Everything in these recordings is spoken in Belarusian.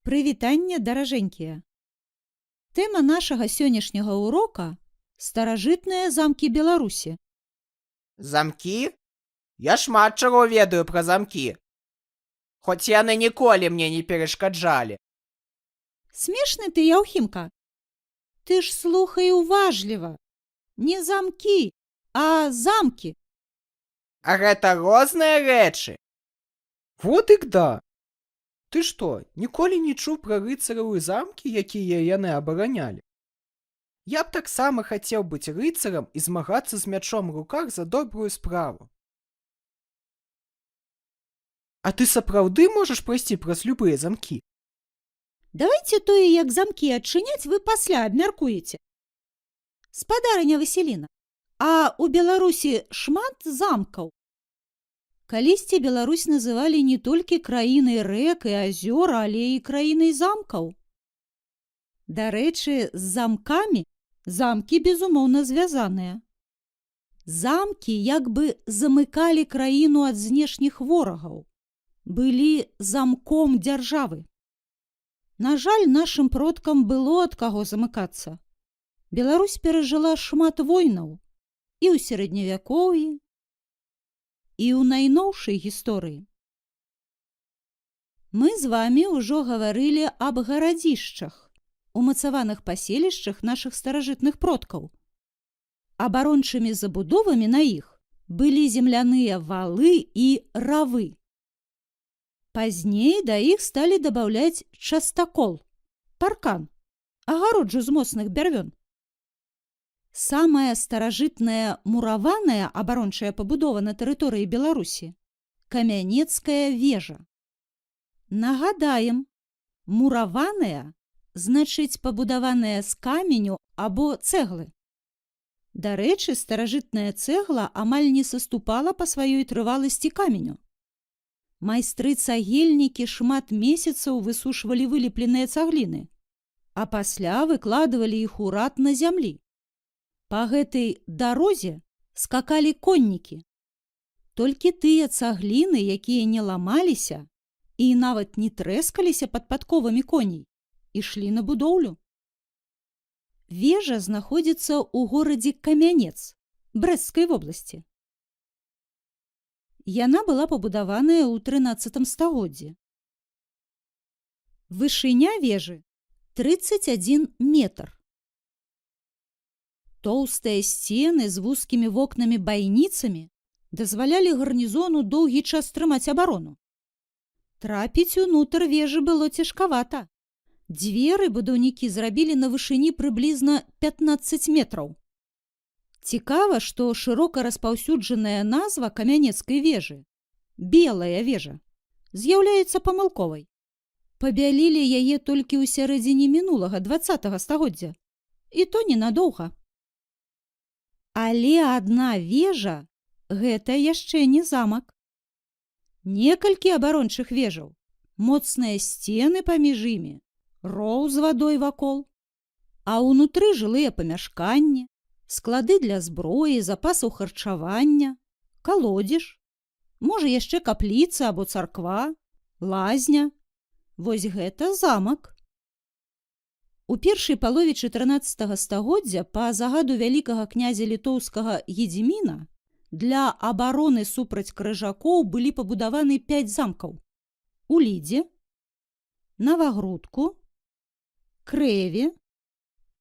Прывітанне, даражэнькія! Тэма нашага сённяшняга ўрока – старажытныя замкі Беларусі. Замкі? Я шмат чаго ведаю пра замкі. Хоць яны ніколі мне не перашкаджалі. Смешны ты, Яўхімка. Ты ж слухай уважліва. Не замкі, а замкі. А гэта розныя рэчы. Во дык да! Ты што, ніколі не чуў пра рыцараў і замкі, якія яны абаранялі? Я б таксама хацеў быць рыцарам і змагацца з мячом у руках за добрую справу. А ты сапраўды можаш прайсці праз любыя замкі? Давайце тое, як замкі адчыняць, вы пасля абмяркуеце. Спадарыня Васіліна, а ў Беларусі шмат замкаў? Калісьці Беларусь называлі не толькі краінай рэк і азёр, але і краінай замкаў. Дарэчы, з замкамі замкі, безумоўна, звязаныя. Замкі як бы замыкалі краіну ад знешніх ворагаў, былі замком дзяржавы. На жаль, нашым продкам было ад каго замыкацца. Беларусь перажыла шмат войнаў і ў сярэдневякоўі, і ў найноўшай гісторыі. Мы з вамі ўжо гаварылі аб гарадзішчах, умацаваных паселішчах нашых старажытных продкаў. Абарончымі забудовамі на іх былі земляныя валы і равы. Пазней да іх сталі дабаўляць частакол, паркан, агароджу з моцных бярвён. Самая старажытная мураваная абарончая пабудова на тэрыторыі Беларусі – камянецкая вежа. Нагадаем, мураваная значыць пабудаваная з каменю або цэглы. Дарэчы, старажытная цэгла амаль не саступала па сваёй трываласці каменю. Майстры-цагельнікі шмат месяцаў высушвалі вылепленыя цагліны, а пасля выкладывалі іх у рад на зямлі. Па гэтай дарозе скакалі коннікі. Толькі тыя цагліны, якія не ламаліся і нават не трэскаліся пад падковамі коней, ішлі на будоўлю. Вежа знаходзіцца ў горадзе Камянец, Брэсцкай вобласці. Яна была пабудаваная ў 13 стагоддзі. Вышыня вежы 31 метр. Тоўстыя сцены з вузкімі вокнамі-байніцамі дазвалялі гарнізону доўгі час трымаць абарону. Трапіць унутр вежы было цяжкавата. Дзверы будаўнікі зрабілі на вышыні прыблізна 15 метраў. Цікава, што шырока распаўсюджаная назва камянецкай вежы – Белая вежа – з'яўляецца памылковай. Пабялілі яе толькі ў сярэдзіне мінулага 20 стагоддзя. І то ненадоўга. Але адна вежа – гэта яшчэ не замак. Некалькі абарончых вежаў, моцныя сцены паміж імі, роў з вадой вакол, а ўнутры жылыя памяшканні, склады для зброі, запасаў харчавання, калодзеж, можа яшчэ капліца або царква, лазня. Вось гэта замак. У першай палове 14 стагоддзя па загаду вялікага князя літоўскага Гедзіміна для абароны супраць крыжакоў былі пабудаваны 5 замкаў у Лідзе, Навагрудку, Крэве,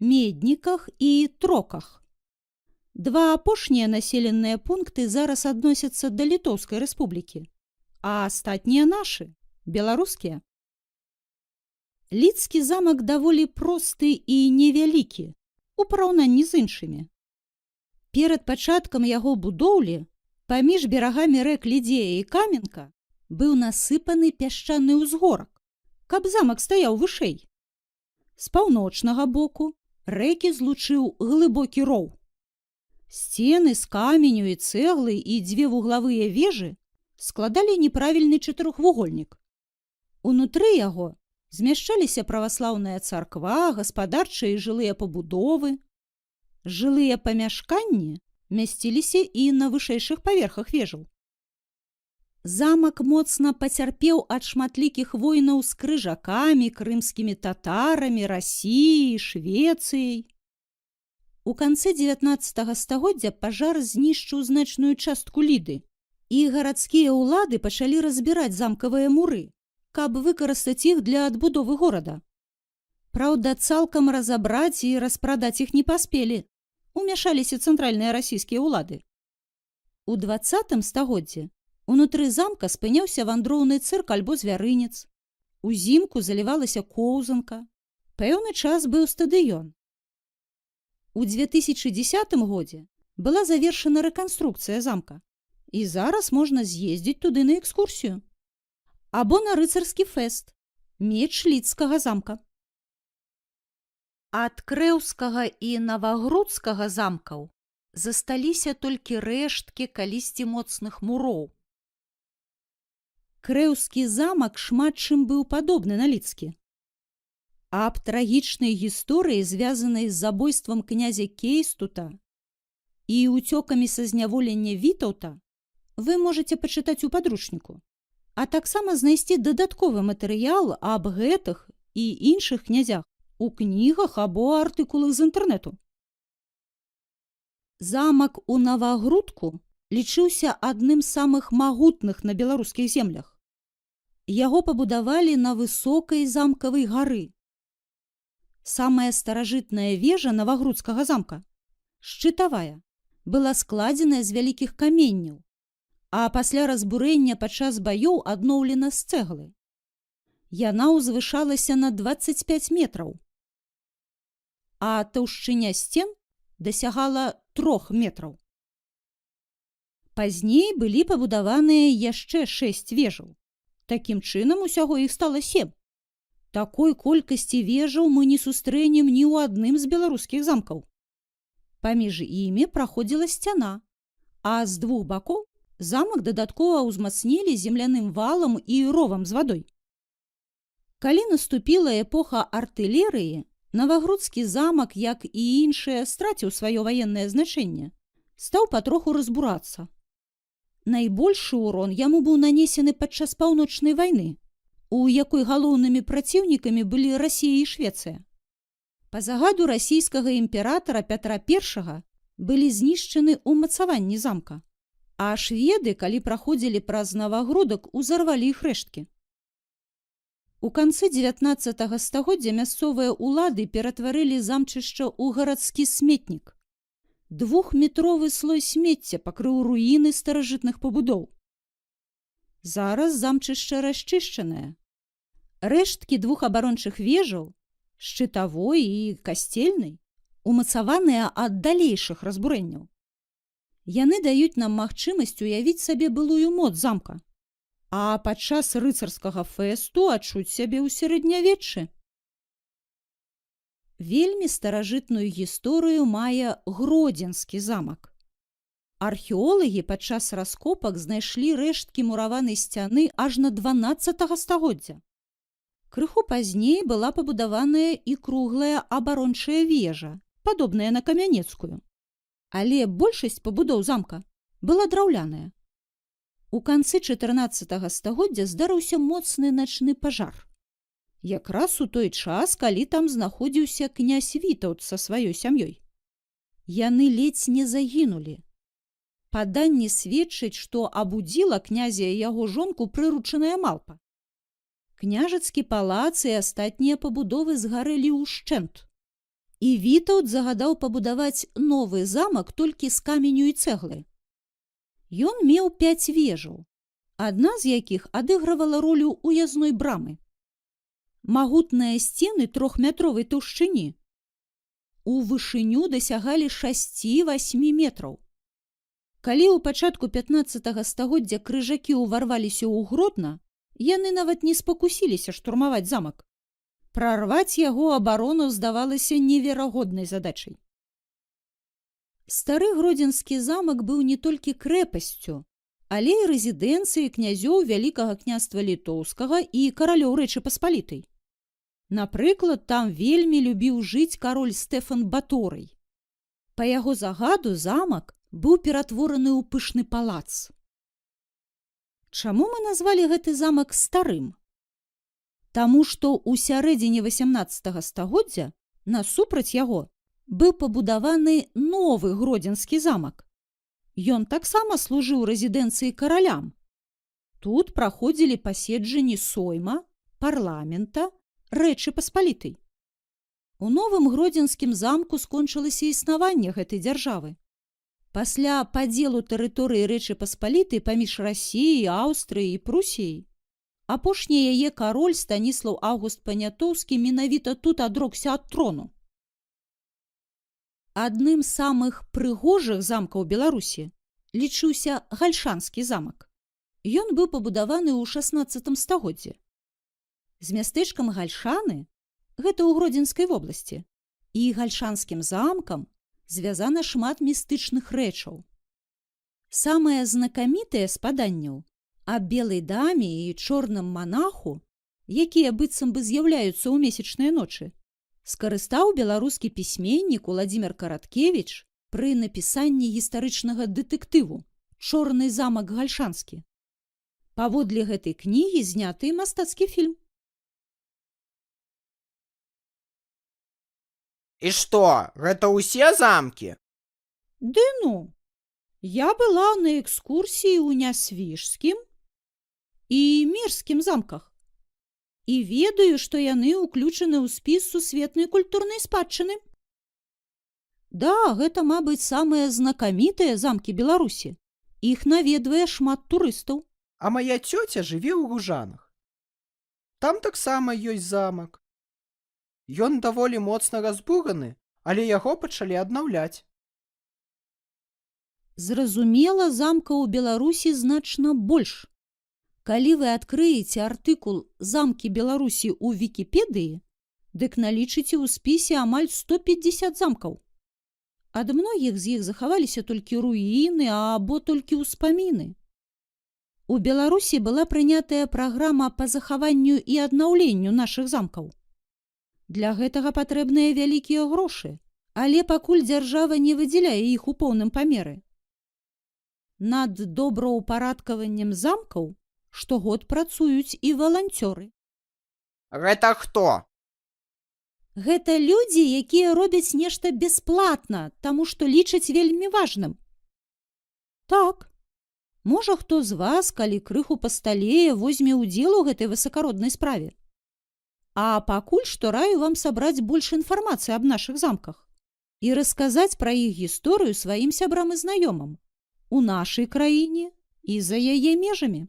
Медніках і Троках. Два апошнія населеныя пункты зараз адносяцца да Літоўскай рэспублікі, а астатнія нашы, беларускія. Лідскі замак даволі просты і невялікі у параўнанні з іншымі. Перад пачаткам яго будоўлі паміж берагамі рэк Лідзея і Каменка быў насыпаны пясчаны ўзгорак, каб замак стаяў вышэй. З паўночнага боку рэкі злучыў глыбокі роў. Сцены з каменю і цэглы і 2 вуглавыя вежы складалі неправільны чатырохвугольнік. Унутры яго змяшчаліся праваслаўная царква, гаспадарчыя і жылыя пабудовы. Жылыя памяшканні мясціліся і на вышэйшых паверхах вежаў. Замак моцна пацярпеў ад шматлікіх войнаў з крыжакамі, крымскімі татарамі, Расіяй, Швецыяй. У канцы 19 стагоддзя пажар знішчыў значную частку Ліды, і гарадскія ўлады пачалі разбіраць замкавыя муры, каб выкарыстаць іх для адбудовы горада. Праўда, цалкам разабраць і распрадаць іх не паспелі. Умяшаліся цэнтральныя расійскія ўлады. У 20 стагоддзі унутры замка спыняўся вандроўны цырк альбо звярынец. Узімку залівалася коўзанка. Пэўны час быў стадыён. У 2010 годзе была завершана рэканструкцыя замка, і зараз можна з'ездзіць туды на экскурсію. Або на рыцарскі фэст, меч лідскага замка. Ад крэўскага і навагрудскага замкаў засталіся толькі рэшткі калісьці моцных муроў. Крэўскі замак шмат чым быў падобны на лідскі. Аб трагічнай гісторыі, звязанай з забойствам князя Кейстута і уцёкамі са зняволення Вітаўта, вы можаце пачытаць у падручніку, а таксама знайсці дадатковы матэрыял аб гэтых і іншых князях у кнігах або артыкулах з інтэрнэту. Замак у Навагрудку лічыўся адным з самых магутных на беларускіх землях. Яго пабудавалі на высокай замкавай гары. Самая старажытная вежа Навагрудскага замка, шчытавая, была складзеная з вялікіх каменняў, а пасля разбурэння падчас баёў адноўлена з цэглы. Яна ўзвышалася на 25 метраў, а таўшчыня сцен дасягала 3 метраў. Пазней былі пабудаваныя яшчэ 6 вежаў. Такім чынам усяго іх стала 7. Такой колькасці вежаў мы не сустрэнем ні ў адным з беларускіх замкаў. Паміж імі праходзіла сцяна, а з 2 бакоў замак дадаткова ўзмацнілі земляным валам і ровам з вадой. Калі наступіла эпоха артылерыі, Навагрудскі замак, як і іншыя, страціў сваё ваеннае значэнне, стаў патроху разбурацца. Найбольшы ўрон яму быў нанесены падчас паўночнай вайны, у якой галоўнымі праціўнікамі былі Расія і Швецыя. Па загаду расійскага імператара Пятра I былі знішчаны ўмацаванні замка, а шведы, калі праходзілі праз Навагрудак, узарвалі іх рэшткі. У канцы 19 стагоддзя мясцовыя ўлады ператварылі замчышча ў гарадскі сметнік. 2-метровы слой смецця пакрыў руіны старажытных пабудоў. Зараз замчышча расчышчанае. Рэшткі 2 абарончых вежаў, шчытавой і касцельнай, умацаваныя ад далейшых разбурэнняў. Яны даюць нам магчымасць уявіць сабе былую моц замка, а падчас рыцарскага фэсту адчуць сябе ў сярэднявеччы. Вельмі старажытную гісторыю мае Гродзенскі замак. Археолагі падчас раскопак знайшлі рэшткі мураванай сцяны аж на 12 стагоддзя. Крыху пазней была пабудаваная і круглая абарончая вежа, падобная на камянецкую. Але большасць пабудоў замка была драўляная. У канцы 14 стагоддзя здарыўся моцны начны пажар. Якраз у той час, калі там знаходзіўся князь Вітаўт са сваёй сям'ёй. Яны ледзь не загінулі. Паданні сведчаць, што абудзіла князя і яго жонку прыручаная малпа. Княжацкі палац і астатнія пабудовы згарэлі ўшчэнт. І Вітаўт загадаў пабудаваць новы замак толькі з каменю і цэглы. Ён меў 5 вежаў, адна з якіх адыгрывала ролю уязной брамы. Магутныя сцены 3-метровай таўшчыні. У вышыню дасягалі 6-8 метраў. Калі ў пачатку 15 стагоддзя крыжакі ўварваліся ў Гродна, яны нават не спакусіліся штурмаваць замак. Прарваць яго абарону здавалася неверагоднай задачай. Стары Гродзенскі замак быў не толькі крэпасцю, але і рэзідэнцыяй князёў Вялікага княства Літоўскага і каралёў Рэчы Паспалітай. Напрыклад, там вельмі любіў жыць кароль Стэфан Баторый. Па яго загаду замак быў ператвораны ў пышны палац. Чаму мы назвалі гэты замак старым? Таму што ў сярэдзіне 18 стагоддзя насупраць яго быў пабудаваны новы гродзенскі замак. Ён таксама служыў рэзідэнцыі каралям. Тут праходзілі паседжанні сойма, парламента, Рэчы Паспалітай. У новым гродзенскім замку скончылася існаванне гэтай дзяржавы. Пасля падзелу тэрыторыі Рэчы Паспалітай паміж Расіяй, Аўстрыяй і Прусіяй апошні яе кароль Станіслаў Аўгуст Панятоўскі менавіта тут адрокся ад трону. Адным з самых прыгожых замкаў Беларусі лічыўся Гальшанскі замак. Ён быў пабудаваны ў 16 стагоддзі. З мястэчкам Гальшаны, гэта ў Гродзенскай вобласці, і Гальшанскім замкам звязана шмат містычных рэчаў. Самае знакамітае з паданняў аб белай даме і чорным манаху, якія быццам бы з'яўляюцца ў месячныя ночы, скарыстаў беларускі пісьменнік Уладзімір Караткевіч пры напісанні гістарычнага дэтэктыву «Чорны замак Гальшанскі». Паводле гэтай кнігі зняты мастацкі фільм. І што, гэта ўсе замкі? Ды ну, я была на экскурсіі ў Нясвіжскім і Мірскім замках і ведаю, што яны ўключаны ў спіс сусветнай культурнай спадчыны. Да, гэта, мабыць, самыя знакамітыя замкі Беларусі. Іх наведвае шмат турыстаў. А моя цёця жыве ў Ружанах. Там таксама ёсць замак. Ён даволі моцна разбураны, але яго пачалі аднаўляць. Зразумела, замкаў у Беларусі значна больш. Калі вы адкрыеце артыкул «Замкі Беларусі» ў Вікіпедыі, дык налічыце ў спісе амаль 150 замкаў. Ад многіх з іх захаваліся толькі руіны або толькі ўспаміны. У Беларусі была прынятая праграма па захаванню і аднаўленню нашых замкаў. Для гэтага патрэбныя вялікія грошы, але пакуль дзяржава не выдзяляе іх у поўным памеры. Над добраўпарадкаваннем замкаў штогод працуюць і валанцёры. Гэта хто? Гэта людзі, якія робяць нешта бясплатна, таму што лічаць вельмі важным. Так, можа, хто з вас, калі крыху пасталее, возьме ўдзел у гэтай высакароднай справе. А пакуль што раю вам сабраць больш інфармацыі аб нашых замках і расказаць пра іх гісторыю сваім сябрам і знаёмым у нашай краіне і за яе межамі.